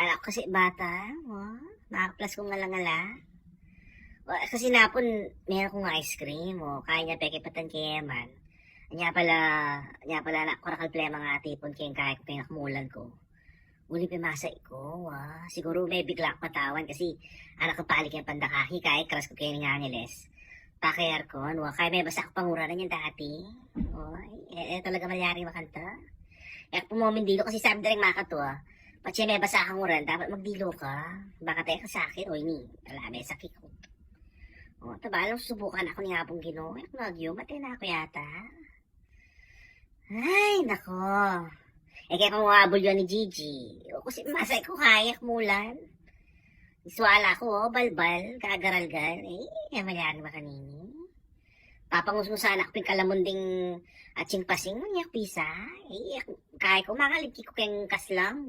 Anak ko kasi bata, nakaplas ko ngalangala. Kasi napon, meron kong ice cream, kaya niya peke patan kayaman. Anya pala na korakal plema nga tipon kayong kaya ko kayong nakumulan ko. Uli pimasa ko, siguro may bigla akong patawan kasi anak ko palik yung pandakaki kaya kras ko kayo ng angeles. Pakayar ko, kaya may basa ko panguraran yung dati. Talaga malyari makanta. Kaya pumomindilo kasi sabi na rin makato Pati may basa kang uran, dapat magdilo ka. Baka tayo ka sa akin, ni, alam, sakit ko. Tabalang subukan ako ni Hapong Ginoo. Nagyo, matay na ako yata. Ay, nako. Kaya kung wabol yun ni Gigi. Kasi masay ko kaya mulan. Iswala ko, balbal, kagaralgal. Malyari ba kanini? Papangus mo sana ako kalamunding at pasing niya pisa. Kaya ko makalipki ko kayong kaslam,